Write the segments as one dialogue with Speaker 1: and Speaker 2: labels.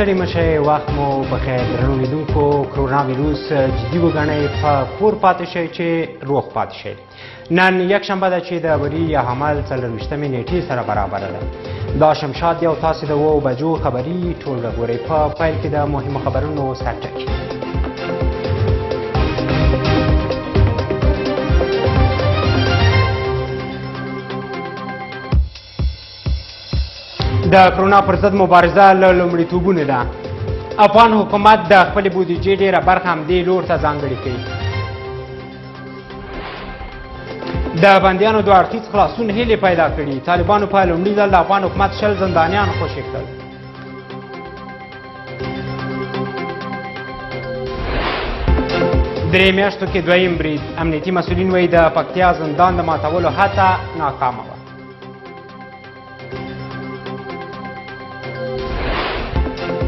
Speaker 1: ستړي مشئ وخت مو بخیر درنو لیدونکو کرونا ویروس جدي وګڼئ په کور پاتې شئ چې روغ پاتې شئ نن یکشنبه ده چې د وري یا حمل 24مې نیټې سره برابره ده دا شمشاد دی او تاسې د 7 بجو خبري ټولګه ګورئ په پیل کې د مهمو خبرونو سرټکي د کرونا پر ضد مبارزه له لومړیتوبونو ده افغان حکومت د خپلې بودیجې ډېره برخه همدې لور ته ځانګړې کوي د بندیانو د اړخیز خلاصون هیلې پیدا کړي طالبانو په لومړي ځل د افغان حکومت 60 زندانیان خوشي کړل درې میاشتو کې دویم برید امنیتي مسؤلین وایي د پکتیا زندان د ماتولو هڅه ناکامه وه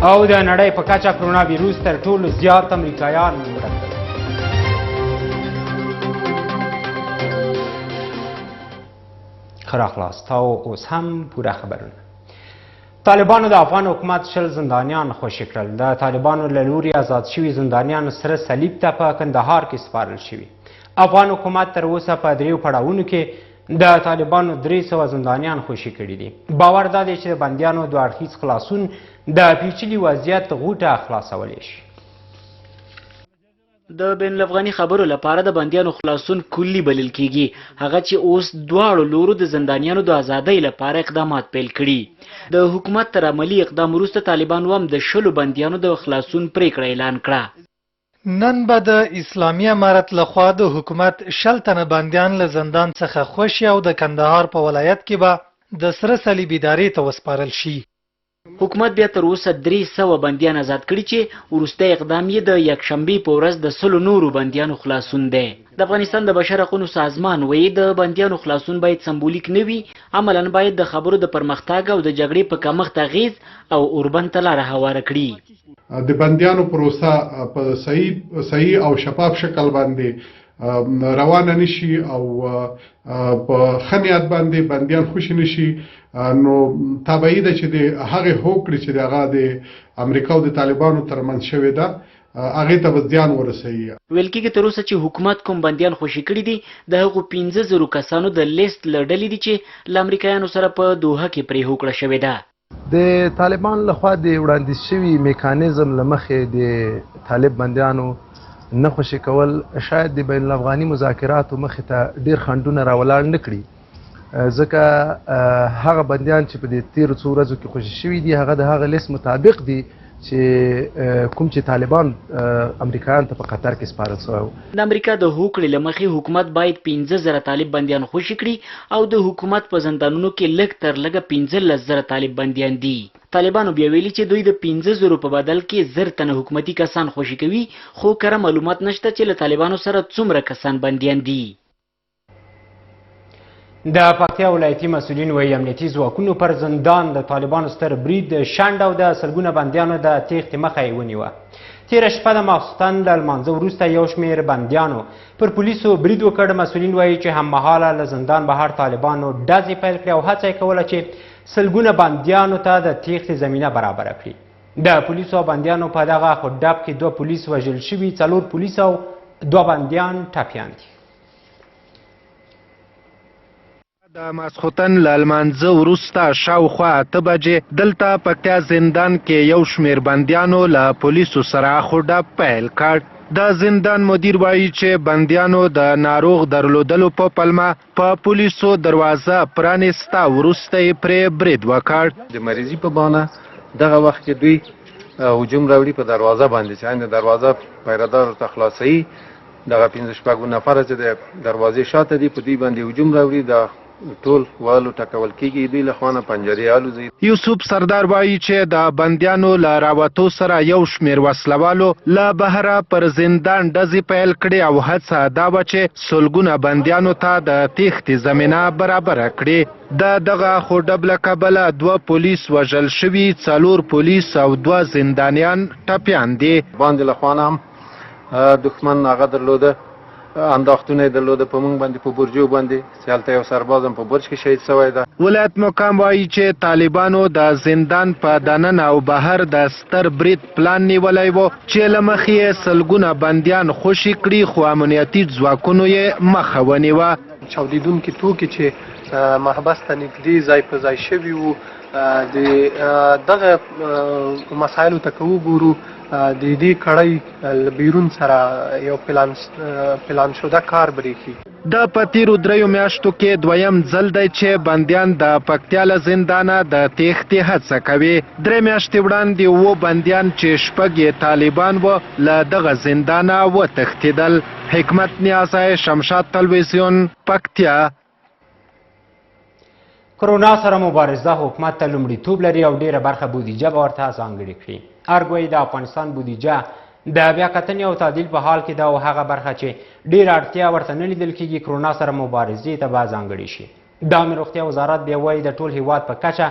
Speaker 1: او د نړۍ په کچه کرونا ویروس تر ټولو زیات امریکایان مړه کړل ښه راغلاست او اوس هم پوره خبرونه طالبانو د افغان حکومت 60 زندانیان خوشي کړل د طالبانو له لوري آزاد شوي زندانیان سره صلیب ته په کندهار کې سپارل شوي افغان حکومت تر اوسه په دریو پړاوونو کې د طالبانو 300 زندانیان خوشي کړي دي باور دا دی چې د بندیانو د اړخیز خلاصون د پیچلي وضعیت غوټه خلاصولی شي
Speaker 2: د بین الافغاني خبرو لپاره د بندیانو خلاصون کلی بلل کیږي هغه چې اوس دواړو لورو د زندانیانو د ازادۍ لپاره اقدامات پیل کړي د حکومت تر عملی اقدام وروسته طالبانو هم د 60 بندیانو د خلاصون پریکړه اعلان کړه
Speaker 3: نن به د اسلامي امارت لخوا د حکومت 60 تنه بندیان له زندان څخه خوشي او د کندهار په ولایت کې به د سره صلیب ادارې ته وسپارل شي
Speaker 2: حکومت بیا تر اوسه 300 بندیان آزاد کړي چې وروستی اقدام یې د یکشنبې په ورځ د 100 نورو بندیانو خلاصون دی د افغانستان د بشر حقوقو سازمان وایي د بندیانو خلاصون باید سمبولیک نه وي عملاً باید د خبرو د پرمختګ او د جګړې په کمښت اغیز او اوربند ته لاره هواره کړي
Speaker 4: د بندیانو پروسه په صحیح او شفاف شکل باندې روانه نشي او په خنیات باندې بندیان خوشی نشي نو تابعی ده چې د هغه هوکړې چې هغه د امریکا او د طالبانو ترمنځ شوې ده هغه ته زیان ورسوي
Speaker 2: ویل کېږي تر اوسه چې حکومت کوم بندیان خوشي کړي دي د هغو 15000 کسانو د لیست له ډلې دي چې له امریکایانو سره په دوحه کې پرې هوکړه شوې ده
Speaker 5: د طالبان لخوا د وړاندیز شوي میکانیزم له مخې د طالب بندیانو نه خوشي کول شاید د بین الافغاني مذاکراتو مخې ته ډیر خنډونه راولاړ نه کړي ځکه هغه بندیان چې په دې تیرو څو ورځو کې خوشي شوي دي هغه د هغه لیست مطابق دي چې کوم چې طالبان امریکایانو ته په قطر کې سپارل شوی
Speaker 2: د امریکا د هوکړې له مخې حکومت باید 15000 طالب بندیان خوشي کړي او د حکومت په زندانونو کې لږ تر لږه 15000 طالب بندیان دي طالبانو بیا ویلي چې دوی د 15000 په بدل کې 1000 تنه حکومتي کسان خوشي کوي خو کره معلومات نشته چې له طالبانو سره څومره کسان بندیان دي
Speaker 1: د پکتیا ولایتي مسؤلین وایي امنیتي ځواکونو پر زندان د طالبانو ستر برید شنډ او د سلګونه بندیانو د تیښتې مخه یې ونیوه تېره شپه د ماخوستن له لمانځه وروسته یو شمېر بندیانو پر پولیسو برید وکړ مسؤلین وایي چې هممهاله له زندان بهر طالبانو ډزې پیل کړې او هڅه یې کوله چې سلګونه بندیانو ته د تیښتې زمینه برابره کړي د پولیسو او بندیانو په دغه خودډب کې 2 پولیس وژل شوي 4 پولیس او 2 بندیان ټپیان دي
Speaker 6: د ماسخوتن له لمانځه وروسته شاوخوا 8 بجې دلته پکتیا زندان کې یو شمېر بندیانو له پولیسو سره خودډب پیل کړ د زندان مدیر وایي چې بندیانو د ناروغ درلودلو په پلمه په پولیسو دروازه پرانیسته وروسته یې پرې برید وکړ
Speaker 7: د مریضي په بهانه دغه وخت کې دوی هجوم راوړي په دروازه باندې چې د دروازه پیرهدارو ته خلاصوي دغه 15 نفره چې د دروازې شاته دي په دوی باندې هجوم راوړي د ټول والو ټکول کېږي دوی له خوانه پنجرې الوزي
Speaker 6: یوسف سردار وایي چې د بندیانو له راوتو سره یو شمېر وسلوالو له بهره پر زندان ډزې پیل کړې او هڅه دا وه چې سلګونه بندیانو ته د تیښتې زمینه برابره کړي د دغه خودډب له کبله 2 پولیس وژل شوي 4 پولیس او 2 زندانیان ټپیان دي
Speaker 7: باندې له خوانه هم دښمن هغه درلوده انداختونه درلوده په موږ باندې په برجو باندې چې هلته یو سرباز هم په برج کې شهید شوی ده.
Speaker 6: ولایت مقام وایي چې طالبانو د زندان په دننه او بهر د ستر برید پلان نیولی و چې له مخې یې سلګونه بندیان خوشي کړي، خو امنیتي ځواکونو یې مخه ونیوه.
Speaker 8: چاودیدونکي توکي چې محبس ته نږدې ځای په ځای شوي وو، د دغه مسایلو ته که وګورو د دې کړۍ بیرون سره یو پلان شده کار بریښي.
Speaker 6: د په تیرو 3 میاشتو کې دویم ځل دی چې بندیان د پکتیا له زندانه د تېښتې هڅه کوي. 3 میاشتې وړاندې 7 بندیان چې 6 یې طالبان و له دغه زندانه وتښتېدل. حکمت نیازی، شمشاد تلویزیون، پکتیا.
Speaker 1: کرونا سره مبارزه حکومت ته لومړیتوب لري او ډیره برخه بودیجه به ورته ځانګړې کړي. ارګ وایي د افغانستان بودیجه د بیاکتنې او تعدیل په حال کې ده او هغه برخه چې ډیره اړتیا ورته نه لیدل کېږي کرونا سره مبارزې ته به ځانګړې شي. د عامه روغتیا وزارت بیا وایي د ټول هیواد په کچه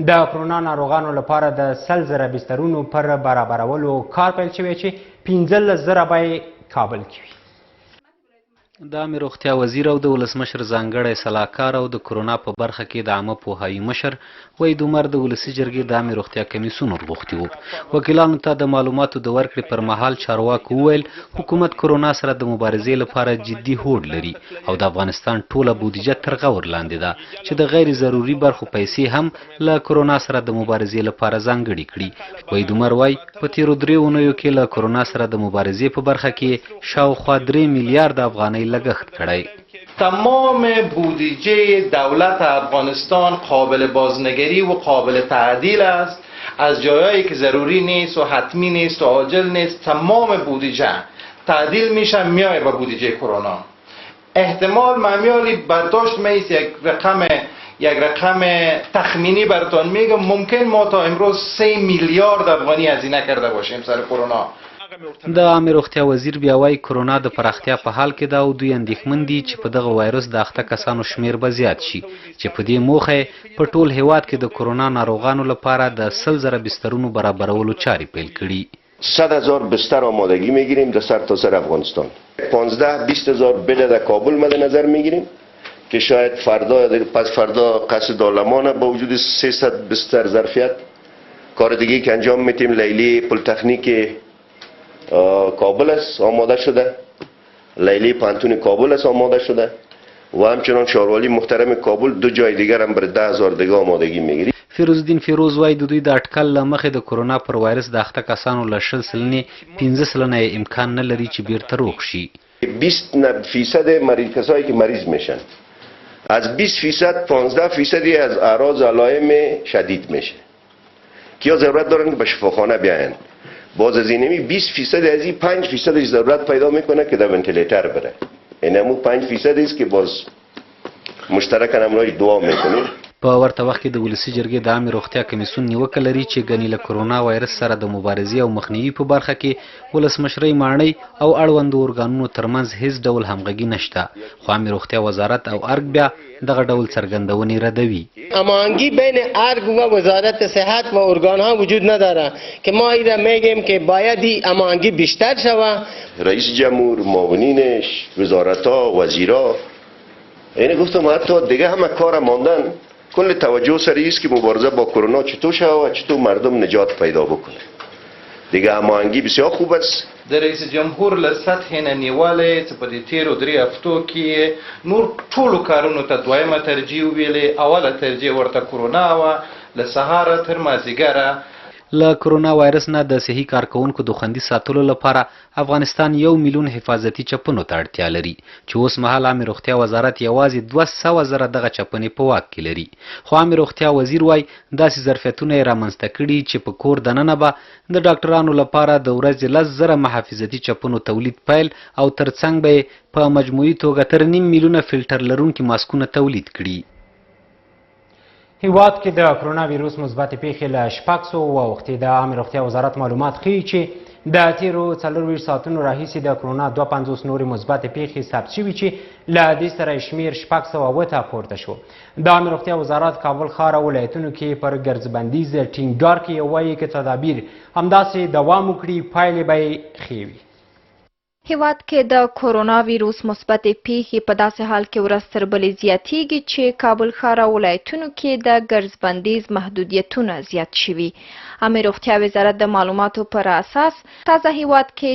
Speaker 1: د کرونا ناروغانو لپاره د 100,000 بسترونو پر برابرولو کار پیل شوی چې 15,000 به کابل کې وي.
Speaker 9: د عامه روغتیا وزیر او د ولسمشر ځانګړی سلاکار او د کرونا په برخه کې د عامه پوهاوي مشر وحید عمر د ولسي جرګې د عامه روغتیا کمیسیون ورغوښتي وو. وکیلانو ته د معلوماتو د ورکړې پر مهال چارواکو وویل حکومت کرونا سره د مبارزې لپاره جدي هوډ لري او د افغانستان ټوله بودیجه تر غور لاندې ده چې د غیر ضروري برخو پیسې هم له کرونا سره د مبارزې لپاره ځانګړې کړي. وحید عمر وایي په تیرو 3 اونیو کې له کرونا سره د مبارزې په برخه کې شاوخوا 3 میلیارد افغانۍ لګښت کړی.
Speaker 10: تمام بودجه دولت افغانستان قابل بازنگری و قابل تعدیل است. از جایایی که ضروری نیست و حتمی نیست و عاجل نیست تمام بودجه تعدیل میشه میای به بودجه کرونا. احتمال معمولی برداشت میست یک رقم تخمینی براتون میگم ممکن ما تا امروز 3 میلیارد افغانی هزینه کرده باشیم سر کرونا.
Speaker 9: د عامه روغتیا وزیر بیا وایي کرونا د پراختیا په حال کې ده او دوی اندېښمن دي چې په دغه وایرس د اخته کسانو شمیر به زیات شي چې په دې موخه په ټول هیواد کې د کرونا ناروغانو لپاره د 100,000 بسترونو برابرولو چارې پیل کړي.
Speaker 11: 100,000 بستر آمادگی میگیریم در سرتاسر افغانستان. 15-20,000 بد در کابل مد نظر میگیریم که شاید پس فردا قصد عالمانه با وجود 300 بستر ظرفیت. کار دیگه که انجام میتیم لیلی پلی‌تکنیک کابل است آماده شده، لیلی پانتون کابل است آماده شده و همچنان شاروالی محترم کابل 2 جای دیگر هم برای 10,000 دیگه آمادگی میگیری.
Speaker 9: فیروزالدین فیروز وایي د دوی د اټکل له مخې د کرونا پر وایرس د اخته کسانو له 15% امکان نه لري چې بیرته روغ شي.
Speaker 11: 20% مریض کسایی که مریض میشن از 20% 15% از اعراض علائم شدید میشه که یا ضرورت دارن که به شفاخانه بیاین. باز از اینمی 20% از این 5% ضرورت پیدا میکنه که در ونتیلیتر بره. این همون 5% است که باز مشترکاً امروز دعا میکنیم.
Speaker 9: په ورته وخت کې د ولسي جرګې د عامه روغتیا کمیسیون نیوکه لري چې ګنې له کرونا وایرس سره د مبارزې او مخنیوي په برخه کې ولسمشرۍ ماڼۍ او اړوندو ارګانونو ترمنځ هیڅ ډول همغږي نشته. خو عامه روغتیا وزارت او ارګ بیا دغه ډول څرګندونې ردوي.
Speaker 12: هماهنگی بین ارگ و وزارت صحت و ارگان ها وجود نداره که ما اینا میگیم که باید این هماهنگی بیشتر شود.
Speaker 11: رئیس جمهور، معاونینش، وزارت ها، وزیرا، یعنی گفتم حتی دیگه همه کار ماندن. کل توجه سر است که مبارزه با کرونا چطور شود و چطور مردم نجات پیدا بکنه. دیگه هماهنگی بسیار خوب است.
Speaker 10: د رئیس جمهور له سطحې نه نیولې چې په دې تیرو 3 هفتو کې نور ټولو کارونو ته دویمه ترجیح ویلې، اوله ترجیح ورته کرونا وه، له سهاره تر مازدیګره.
Speaker 9: له کرونا وایرس نه د صحي کارکونکو د خوندي ساتلو لپاره افغانستان 1 میلیون حفاظتي چپنو ته اړتیا لري چې اوس مهال عامه روغتیا وزارت یوازې 200,000 دغه چپنې په واک کې لري. خو عامه روغتیا وزیر وایي داسې ظرفیتونه یې رامنځته کړي چې په کور دننه به د ډاکټرانو لپاره د ورځې 10,000 محافظتي چپنو تولید پیل او ترڅنګ به په مجموعي توګه تر 2 میلیونه فلټر لرونکي ماسکونه تولید کړي.
Speaker 1: هیواد کې د کرونا ویروس مثبت پیښې له 600 واوښتې. د عامه روغتیا وزارت معلومات ښیي چې د تیرو 24 ساعتونو راهیسې د کرونا 52 نورې مثبت پیښې ثبت شوي چې له دې سره شمیر 608 پورته شو. د عامه روغتیا وزارت کابل ښار او ولایتونو کې پر ګرځبندیز ټینګار کوي او وایي که تدابیر همداسې دوام وکړي پایلې به یې ښې وي.
Speaker 13: هیواد کې د کرونا ویروس مثبت پیښې په داسې حال کې ورځ تر بلې زیاتېږي چې کابل ښار او ولایتونو کې د ګرځبندیز محدودیتونه زیات شوي. عامه روغتیا وزارت د معلوماتو پر اساس تازه هیواد کې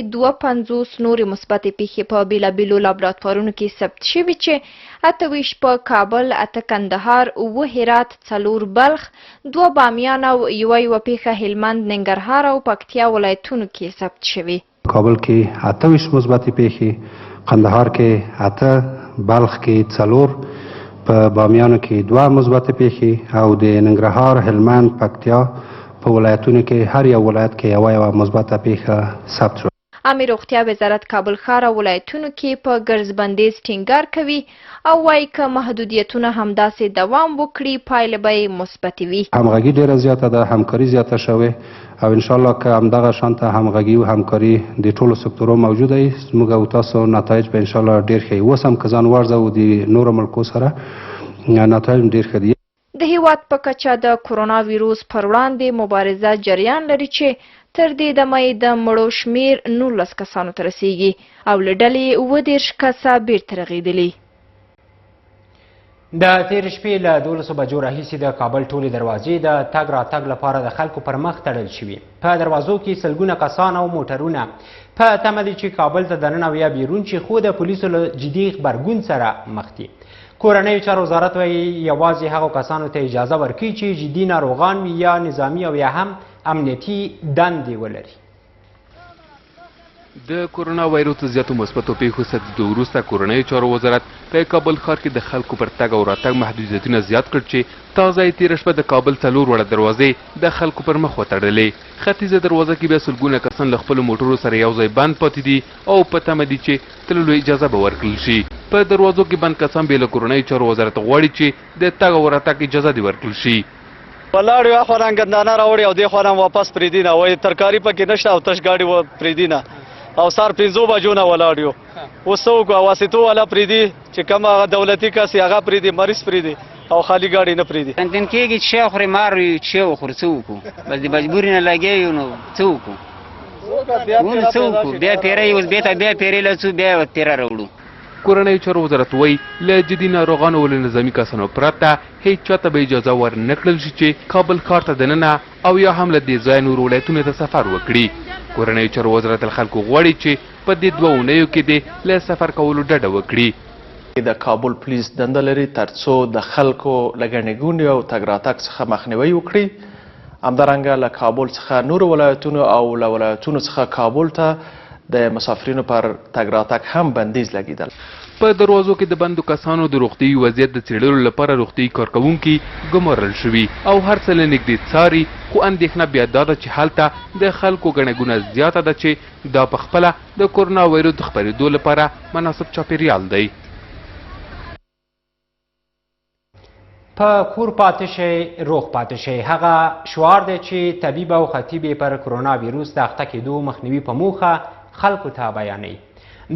Speaker 13: 52 نورې مثبت پیښې په بېلابېلو لابراتوارونو کې ثبت شوي چې 28 په کابل، 8 کندهار، 9 هرات، 4 بلخ، 2 بامیان او یوه پیښه هلمند، ننګرهار او پکتیا ولایتونو کې ثبت شوي.
Speaker 14: کابل کې 28 مثبت پیښې، قندهار کې 8، بلخ کې 4، په بامیانو کې 2 مثبت پیښې او د ننګرهار، هلمند، پکتیا په ولایتونو کې هر یو ولایت کې یوه مثبت پیښه ثبت شوه.
Speaker 13: عامه روغتیا وزارت کابل ښار او ولایتونو کې په ګرځبندیز ټینګار کوي او وایي که محدودیتونه همداسې دوام وکړي پایله به یې مثبتې وي.
Speaker 14: همغږي ډیره زیاته ده، همکاري زیاته شوې او انشاءالله که همدغه شانته همغږي او همکاري د ټولو سکتورو موجوده وي زموږ او تاسو نتایج به انشاءالله ډیر ښه وي. اوس هم که ځان وارزوو د نورو ملکو سره نتایج ډیر ښه دي.
Speaker 13: د هیواد په کچه د کرونا ویروس پر وړاندې مبارزه جریان لري چې تر دې دمه یې د مړو شمیر 19 کسانو ته رسیږي او له ډلې 29 کسه بیرته رغېدلي.
Speaker 1: د تېرې شپې له 12 بجو راهیسې د کابل ټولې دروازې د تګ راتګ لپاره د خلکو پر مخ تړل شوي. په دروازو کې سلګونه کسان او موټرونه په تمه دي چې کابل ته دننه او یا بیرون شي، خو د پولیسو له جدي غبرګون سره مخ دي. کورنیو چارو وزارت وایي یوازې هغو کسانو ته اجازه ورکوي چې جدي ناروغان وي یا نظامي او یا هم امنیتي دندې ولري.
Speaker 15: د کرونا وایروس زیاتو مثبتو پیښو څخه وروسته کورنیو چارو وزارت په کابل ښار کې د خلکو پر تګ او راتګ محدودیتونه زیات کړ چې تازه یې تېره شپه د کابل 4 وړه دروازې د خلکو پر مخ وتړلې. ختیځه دروازه کې بیا سلګونه کسان له خپلو موټرو سره یو ځای بند پاتې دي او په تمه دي چې تللو اجازه به ورکړل شي. په دروازو کې بند کسان بیا له کورنیو چارو وزارت غواړي چې د تګ او راتګ اجازه دې ورکړل شي.
Speaker 16: ولاړ یو خوران ګندانه راوړي او دې خوران واپس پریدي نه وای ترکاری پکې نشته او تش گاډي و پریدي نه او سار 5 بجو نه ولاړ یو وسو کو واسطو والا پریدي چې کومه دولتي کاسي هغه پریدي مریض پریدي او خالی گاډي نه پریدي.
Speaker 17: تنتن کېږي چې خوري مار چې خور څوک بس د مجبور نه لګي نو څوک ونه څوک بیا پیری اوس بیا پیری له څو بیا تیر راوړو.
Speaker 15: کورنیو چارو وزارت وایي له جدي ناروغانو او له نظامي کسانو پرته هیڅ چاته به اجازه ورنه کړل شي چې کابل ښار ته دننه او یا هم له دې ځایه نورو ولایتونو ته سفر وکړي. کورنیو چارو وزارت له خلکو غواړي چې په دې 2 اونیو کې دې له سفر کولو ډډه وکړي.
Speaker 18: د کابل پولیس دنده لري ترڅو د خلکو له ګڼې ګوڼې او تګ راتګ څخه مخنیوي وکړي. همدارنګه له کابل څخه نورو ولایتونو او له ولایتونو څخه کابل ته د مسافرینو پر تګ راتګ هم بندیز لګیدل.
Speaker 15: په دروازو کې د بندو کسانو د روغتیايي وضعیت د څېړلو لپاره روغتیايي کارکوونکي ګمارل شوي او هر څه له نږدې څاري، خو اندېښنه بیا دا ده چې هلته د خلکو ګڼه ګونه زیاته ده چې دا پخپله د کرونا وایروس د خپرېدو لپاره مناسب چاپېریال دی.
Speaker 1: په کور پاتې شئ روغ پاتې شئ هغه شعار دی چې طبیب او خطیب پر کرونا ویروس د اخته کېدو مخنیوي په موخه خلکو ته بیانوي.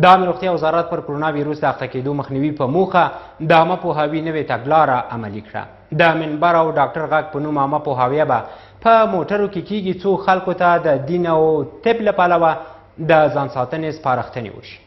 Speaker 1: د عامه روغتیا وزارت پر کرونا ویروس د اخته کېدو مخنیوي په موخه د عامه پوهاوي نوې تګلاره عملي کړه. د منبر او ډاکټر غږ په نوم عامه پوهاوی به په موټرو کې کیږي څو خلکو ته د دین او طب له پلوه د ځان ساتنې سپارښتنې وشي.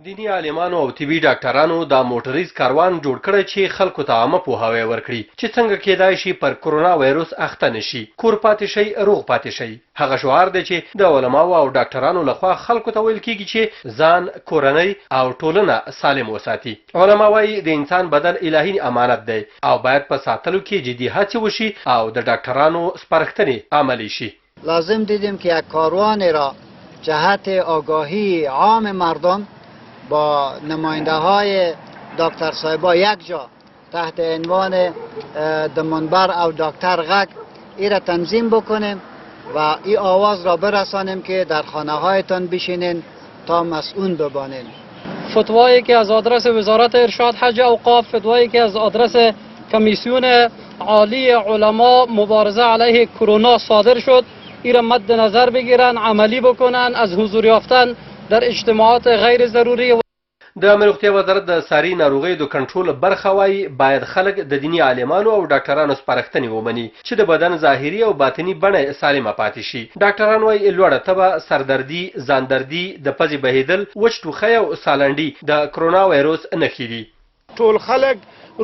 Speaker 19: دینی عالمانو او طبي ډاکټرانو دا موټریز کاروان جوړ کړی چې خلکو ته عامه پوهاوی ورکړي چې څنګه کېدای شي پر کرونا وایروس اخته نشي. کور پاتې شئ روغ پاتې شئ هغه شعار دی چې د علماو او ډاکټرانو لخوا خلکو ته ویل کېږي چې ځان، کورنۍ او ټولنه سالم وساتي. علما وایي د انسان بدن الهي امانت دی او باید په ساتلو کې جدي هڅې وشي او د ډاکټرانو سپارښتنې عملی شي.
Speaker 20: لازم دیدیم که یک کاروانی را جهت آگاهی عام مردم با نماینده های دکتر صاحبا یک جا تحت عنوان د منبر او دکتر غږ ای را تنظیم بکنیم و این آواز را برسانیم که در خانه هایتان بشینین تا مسئول ببانین.
Speaker 16: فتوایی که از آدرس وزارت ارشاد حج اوقاف، فتوایی که از آدرس کمیسیون عالی علما مبارزه علیه کرونا صادر شد این را مد نظر بگیرن، عملی بکنن، از حضور یافتن در اجتماعات غیر ضروری.
Speaker 19: د عامه روغتیا وزارت د ساري ناروغیو د کنټرول برخه وایي باید خلک د دیني عالمانو او ډاکټرانو سپارښتنې ومني چې د بدن ظاهري او باطني بڼه سالمه پاتې شي. ډاکټران وایي لوړه تبه، سردردي، ځاندردي، د پزې بهیدل، وچ ټوخی او سالنډي د کرونا وایروس نښې دي.
Speaker 21: ټول خلک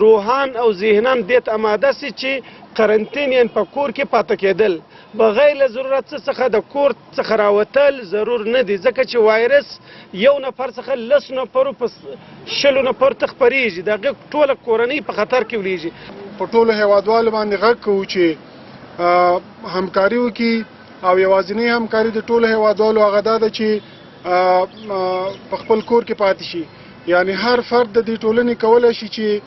Speaker 21: روحان او ذهنان دې ته اماده سي چې قرنطین یې په کور کې پاتې کېدل بغیر له ضرورت څخه د کور څخه راوتل ضرور نه دي، ځکه چې وایرس یو نفر څخه 10 نفرو په 20 نفرو ته خپریږي، د هغې ټوله کورنۍ په خطر کې ولیږي.
Speaker 22: په ټولو هیوادوالو باندې غږ کوو چې همکاري وکړي او یوازینۍ همکاري د ټولو هیوادوالو هغه دا ده چې په خپل کور کې پاتې شي. یعنی هر فرد د دې ټولنې کولی شي چې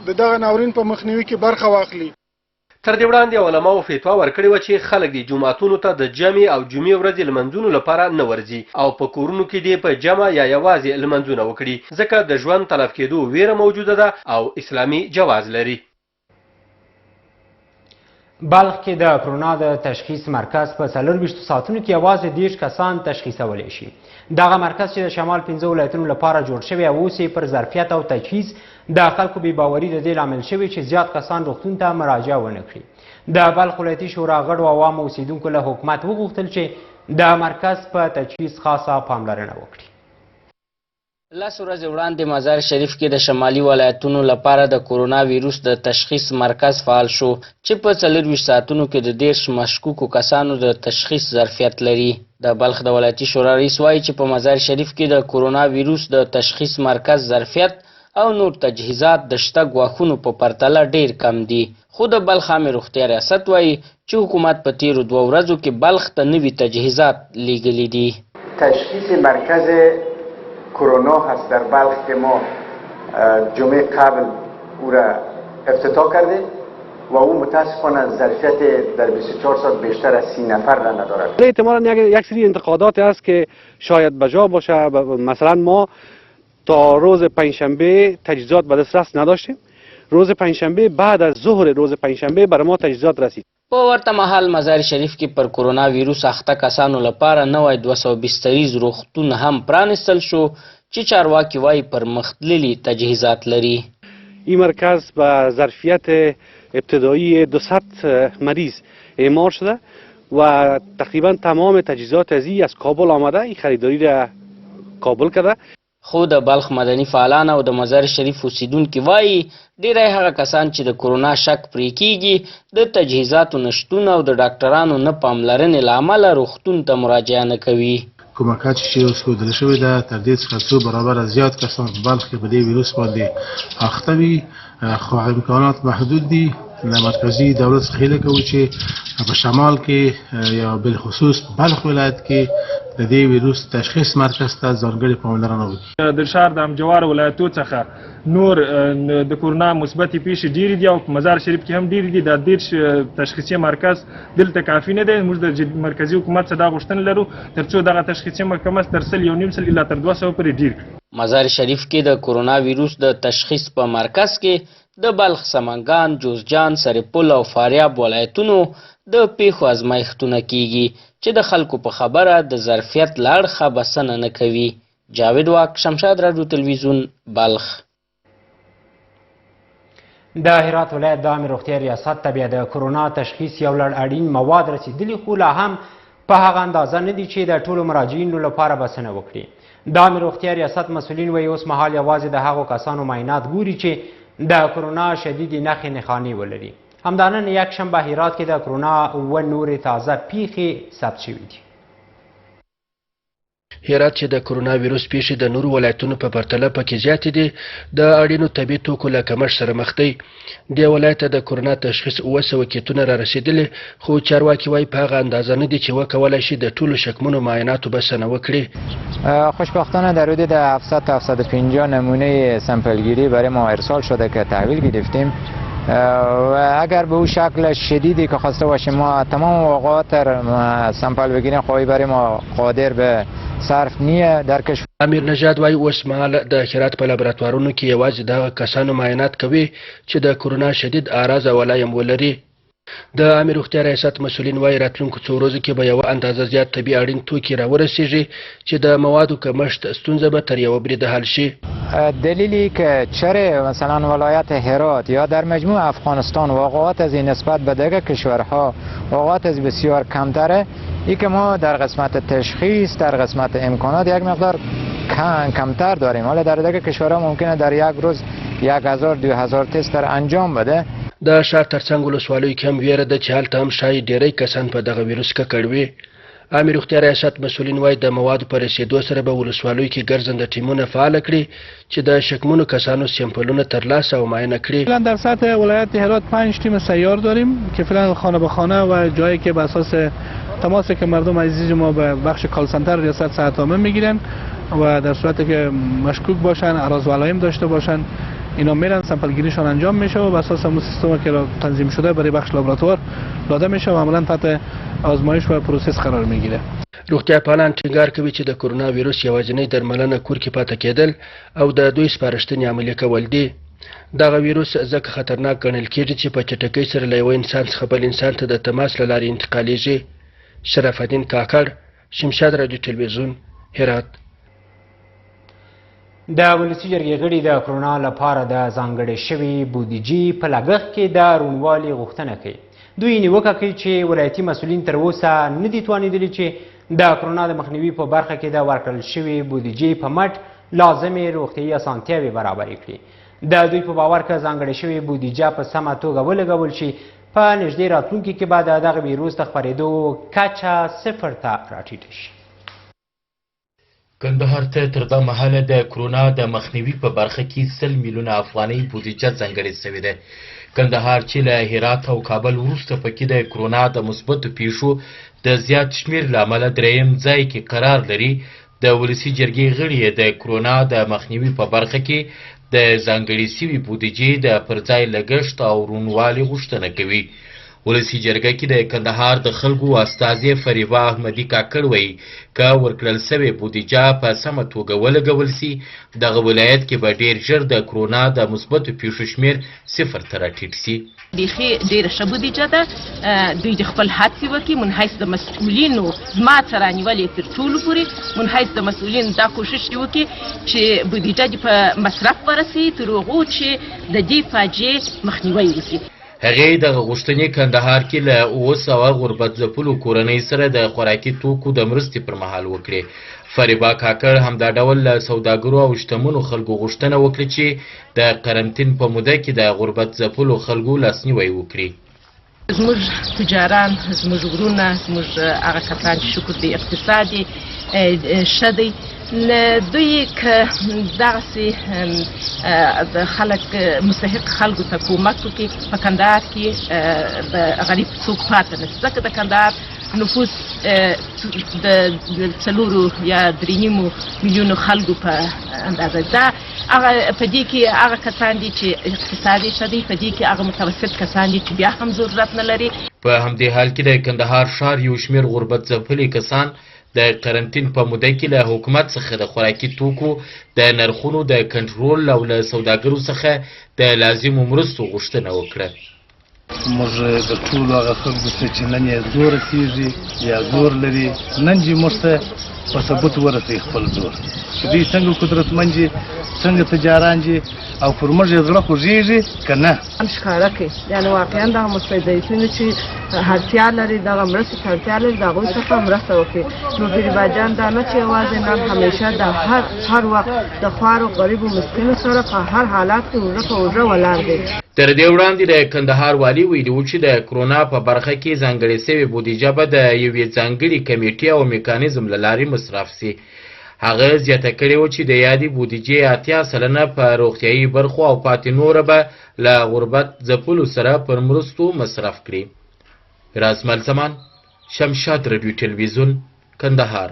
Speaker 22: د دغه ناورین په مخنیوي کې برخه واخلي.
Speaker 19: تر دې وړاندې علماو فتوا ورکړې وه چې خلک دې جوماتونو ته د جمعې او جمعې ورځې لمنځونو لپاره نه ورځي او په کورونو کې دې په جمع یا یوازې لمنځونه وکړي، ځکه د ژوند تلف کېدو ویره موجوده ده او اسلامي جواز لري.
Speaker 1: بلخ کې د کرونا د تشخیص مرکز په 24 ساعتونو کې یوازې 10 کسان تشخیصولی شي. دغه مرکز چې د شمال 15 ولایتونو لپاره جوړ شوی او اوس یې پر ظرفیت او تجهیز د خلکو بې باوري د دې لامل شوی چې زیات کسان روغتون ته مراجعه ونه کړي. د بلخ ولایتي شورا غړو او عامو اوسیدونکو له حکومت وغوښتل چې د مرکز په تجهیز خاصه پاملرنه وکړي.
Speaker 23: لس ورځې وړاندې مزار شریف کې د شمالي ولایتونو لپاره د کورونا ویروس د تشخیص مرکز فعال شو چې په 24 ساعتونو کې د 10 مشکوکو کسانو د تشخیص ظرفیت لري. د بلخ د ولایتي شورا رئیس وایي چې په مزار شریف کې د کورونا ویروس د تشخیص مرکز ظرفیت او نور تجهیزات د شته ګواښونو په پرتله ډیر کم دي. خو د بلخ عامه روغتیا ریاست وایي چې حکومت په تیرو 2 ورځو کې بلخ ته نوي تجهیزات لیږلي دي.
Speaker 24: تشخیص مرکز کرونا هست در بلخ که ما جمعه قبل او را افتتاح کردیم و او متاسفانه ظرفیت در 24 ساعت بیشتر از 30 نفر را ندارد.
Speaker 25: احتمالاً یک سری انتقادات است که شاید بجا باشه. مثلا ما تا روز پنجشنبه تجهیزات به دسترس نداشتیم. روز پنجشنبه بعد از ظهر روز پنجشنبه برای ما تجهیزات رسید.
Speaker 23: په ورته مهال مزار شریف کې پر کورونا ویروس اخته کسانو لپاره نوی 220 روغتون هم پرانستل شو چې چارواکي وایي پرمختللي تجهیزات لري.
Speaker 25: این مرکز با ظرفیت ابتدایی 200 مریض اعمار شده و تقریبا تمام تجهیزات از کابل آمده. این خریداری را کابل کرده.
Speaker 23: خو د بلخ مدني فعالان او د مزار شریف اوسیدونکي وایي ډیری هغه کسان چې د کورونا شک پرې کیږي د تجهیزاتو نشتون او د ډاکټرانو نه پاملرنې له امله روغتون ته مراجعه نه کوي.
Speaker 26: کومکات چې اوس ښودل شوې ده تر دې څخه څو برابره زیات کسان په بلخ کې په دې ویروس باندې اخته وي، خو امکانات محدود دي. د مرکزي دولت څخه هیله کوو چې په شمال کې یا بالخصوص بلخ ولایت کې د دې ویروس تشخیص مرکز ته ځانګړې پاملرنه وکړي.
Speaker 27: د ښار د همجوار ولایتو څخه نور د کورونا مثبتې پیښې ډېرې دي او په مزار شریف کې هم ډېرې دي. د 10 تشخیصي مرکز دلته کافي نه دی. موږ د مرکزي حکومت څخه دا غوښتنه لرو ترڅو دغه تشخیصي مرکز تر 100 الا تر 200 پورې ډېر کړي.
Speaker 23: مزار شریف کې د کورونا ویروس د تشخیص په مرکز کې د بلخ، سمنګان، جوزجان، سرپل او فاریاب ولایتونو د پیښو ازمایښتونه کیږي چې د خلکو په خبره د ظرفیت له اړخه بسنه نه کوي. جاوید واک، شمشاد راډیو تلویزیون، بلخ.
Speaker 1: د هرات ولایت د عامه روغتیا ریاست ته بیا د کرونا تشخیص یو لړ اړین مواد رسیدلي، خو لا هم په هغه اندازه نه دي چې د ټولو مراجعینو لپاره بسنه وکړي. د عامه روغتیا ریاست مسؤلین وایي اوس مهال یوازې د هغو کسانو معاینات ګوري چې د کرونا شدیدې نښې نښانې ولري. همدانن یکشنبه هرات کې د کرونا 7 نورې تازه پیښې ثبت شوي دي.
Speaker 28: هرات چې د کرونا ویروس پیښې د نورو ولایتونو په پرتله پکې زیاتې دي، د اړینو طبي توکو له کمښت سره مخ دی. دې ولایت ته د کرونا تشخیص 700 کیټونه را رسېدلي، خو چارواکي وایي په هغه اندازه نه دي چې وکولی شي د ټولو شکمنو معایناتو بسنه وکړي.
Speaker 29: خوشبختانه در حدود 700 تا 750 نمونه سمپلگیری برای ما ارسال شده که تحویل گرفتیم و اگر به اون شکل شدیدی که خواسته باشیم ما تمام اوقات سمپل بگیریم خواهی برای ما قادر به صرف نیه در کشور.
Speaker 28: امیر نژاد وایي اوس مهال د هرات په لابراتوارونو کې یوازې دغه کسانو معاینات کوي چې د کرونا شدید اعراض او علایم ولري. د عامې روغتیا ریاست مسؤلین وایي راتلونکو څو ورځو کې به یوه اندازه زیات طبي اړین توکي راورسیږي چې د موادو کمښت ستونزه به تر یوه بریده حل شي.
Speaker 29: دلیلی که چرا مثلا ولایت هرات یا در مجموع افغانستان واقعات از این نسبت به دیگر کشورها واقعات از بسیار کمتره، این که ما در قسمت تشخیص در قسمت امکانات یک مقدار کمتر داریم. حالا در دیگر کشورها ممکنه در یک روز 1000-2000 تست در انجام بده.
Speaker 28: د ښار ترڅنګ ولسوالیو کې هم ویره ده چې هلته هم ښایي ډیری کسان په دغه ویروس ککړ وي. عامې روغتیا ریاست مسؤلین وایي د موادو په رسېدو سره به ولسوالیو کې ګرځنده ټیمونه فعاله کړي چې د شکمنو کسانو سمپلونه ترلاسه او معاینه کړي.
Speaker 2: فعلا در سطح ولایت هرات 5 تیم سیار داریم که فعلا خانه به خانه و جایی که به اساس تماسی که مردم عزیز ما به بخش کال سنتر ریاست صحت‌عامه میگیرن و در صورتی که مشکوک باشن، اعراض و علائم داشته باشن، اینا میرن سمپل گیریشان انجام میشه و بر اساس همون سیستمی که تنظیم شده برای بخش لابراتوار داده میشه و عملا تحت آزمایش و پروسس قرار میگیره.
Speaker 28: روغتیا پالان ټینګار کوي چې د کرونا ویروس یوازینی درملنه کور کې پاتې کېدل او د دوی سپارښتنې عملي کول دي. دغه ویروس ځکه خطرناک ګڼل کېږي چې په چټکۍ سره له یوه انسان څخه بل انسان ته د تماس له لارې انتقالیږي. شرف الدین کاکړ، شمشاد راډیو تلویزیون، هرات.
Speaker 1: د ولسي جرګې غړي د کرونا لپاره د ځانګړې شوې بودیجې په لګښت کې د روڼوالي غوښتنه کوي. دوی نیوکه کوي چې ولایتي مسؤلین تر اوسه نه دي توانېدلي چې د کرونا د مخنیوي په برخه کې د ورکړل شوې بودیجې په مټ لازمې روغتیایي اسانتیاوې برابرې کړي. د دوی په باور که ځانګړې شوې بودیجه په سمه توګه ولګول شي په نږدې راتلونکي کې به د دغه ویروس د خپرېدو کچه صفر ته راټیټه شي.
Speaker 3: کندهار ته تر دا مهاله د کرونا د مخنیوي په برخه کې 100 میلیونه افغانۍ بودیجه ځانګړې شوې ده. کندهار چې له هرات او کابل وروسته پکې د کرونا د مثبتو پیښو د زیات شمیر له امله درېیم ځای کې قرار لري. د ولسي جرګې غړي د کرونا د مخنیوي په برخه کې د ځانګړې شوې بودیجې د پرځای لګښت او روڼوالي غوښتنه کوي. ولسي جرګه کې د کندهار د خلکو استازی فریبا احمدي کاکړ وایي که ورکړل سوې بودیجه په سمه توګه ولګول سي دغه ولایت کې به ډېر ژر د کرونا د مثبتو پیښو شمېر صفر ته راټیټ سي.
Speaker 4: بیخي ډېره ښه بودیجه ده. دوی د خپل هڅې وکړي من حیث د مسؤلینو زما څه رانیولې تر ټولو پورې من حیث د مسؤلینو دا کوشش دې وکړي چې بودیجه دې په مصرف ورسوي تر هغو چې د دې فاجعې مخنیوی وشي.
Speaker 3: هغې دغه غوښتنې کندهار کې له 700 غربت ځپلو کورنۍ سره د خوراکي توکو د مرستې پر مهال وکړې. فریبا کاکړ همدا ډول له سوداګرو او شتمنو خلکو غوښتنه وکړه چې د قرنطین په موده کې د غربت ځپلو خلکو لاسنیوی وکړي.
Speaker 4: زموږ تجاران، زموږ ورونه، زموږ هغه کسان چې شکر دی اقتصاد یې ښه دی، دوی که دغسې د خلک مستحق خلکو ته کومک وکړي په کندهار کې د غریب څوک پاته نه شي. ځکه د کندهار نفوس د 4 یا 3.5 میلیونو خلکو په اندازه ده. هغه په دې کې هغه کسان دي چې اقتصاد یې ښه دی، په دې کې هغه متوسط کسان دي چې بیا هم ضرورت نه لري.
Speaker 3: په همدې حال کې د کندهار ښار یو شمېر غربت ځپلي کسان د قرنطین په موده کې له حکومت څخه د خوراکي توکو د نرخونو د کنټرول او له سوداګرو څخه د لازمو مرستو غوښتنه وکړه.
Speaker 5: موږ د ټولو هغه خلکو څخه چې نن یې زور رسېږي یا زور لري نن چې موږ ته په ثبوت ورسوي خپل زور چې دوی څنګه قدرتمند دي، څنګه تجاران دي او پر موږ یې زړه خوږېږي که نه.
Speaker 6: هم ښکاره کړي یعنې واقعا دغه مستضعفینو چې اړتیا لري دغه مرستې ته اړتیا لري د هغوی څخه مرسته وکړي. نو ګریباجان دا نه چې یوازې نن همیشه د هر وخت د خوارو غریبو مسکینو سره په هر حالات کې اوږه په اوږه ولاړ دی.
Speaker 3: تر دې وړاندې د کندهار والي ویلي و چې د کرونا په برخه کې ځانګړې سوې بودیجه به د یوې ځانګړې کمیټې او میکانیزم له لارې مصرف سي. هغه زیاته کړې وه چې د یادې بودیجې 80% په روغتیایي برخو او پاتې نوره به له غربت ځپلو سره پر مرستو مصرف کړي. رازمل زمان، شمشاد راډیو تلویزیون، کندهار.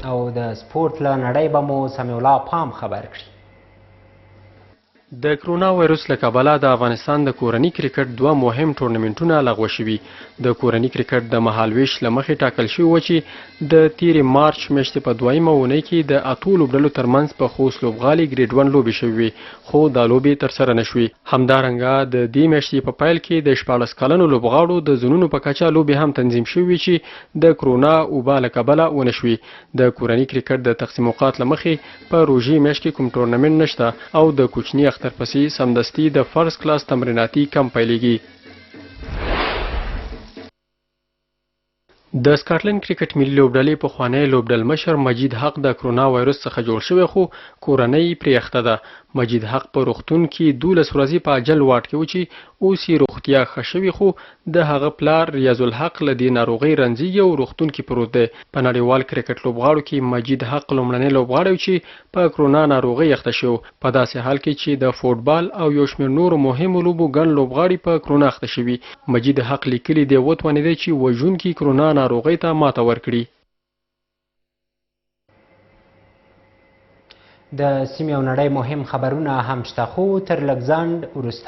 Speaker 1: او د سپورت له نړۍ به مو سمیع الله پام خبر کړي.
Speaker 7: د کرونا وایرس له کبله د افغانستان د کورني کرکټ دوه مهم ټورنمنټونه لغوه شوي. د کورني کرکټ د مهالویش له مخې ټاکل شوي و چې د تیرې مارچ میاشتې په دویمه اونۍ کې د اتو لوبډلو ترمنځ په خوست لوبغالي ګریډ 1 لوبې شوې وې، خو دا لوبې ترسره نه شوې. همدارنګه د دې میاشتې په پیل کې د 14 کلنو لوبغاړو د ځنونو په کچه لوبې هم تنظیم شوې چې د کرونا وبا له کبله ونه شوې. د کورني کرکټ د تقسیم اوقات له مخې په روژې میاشت کې کوم ټورنمنټ نشته او د کوچني اختر پسې سمدستي د فرست کلاس تمریناتي کمپ پیلېږي. د سکاټلند کرکټ ملي لوبډلې پخوانی لوبډل مشر مجید حق د کرونا وایرس څخه جوړ شوی خو کورنۍ پرې اخته ده. مجید حق په روغتون کې 12 ورځې په عاجل واټ کې و چې اوس یې روغتیا ښه شوې، خو د هغه پلار ریاض الحق له دې ناروغۍ رنځېږي او روغتون کې پروت دی. په نړیوال کرکټ لوبغاړو کې مجید حق لومړنی لوبغاړی و چې په کرونا ناروغۍ اخته شو، په داسې حال کې چې د فوټبال او یو شمېر نورو مهمو لوبو ګڼ لوبغاړي په کرونا اخته شوي. مجید حق لیکلي دی وتوانېدی چې وژونکي کرونا ناروغۍ ته ماته ورکړي.
Speaker 1: د سیمې او نړۍ مهم خبرونه هم شته، خو تر لږ ځنډ وروسته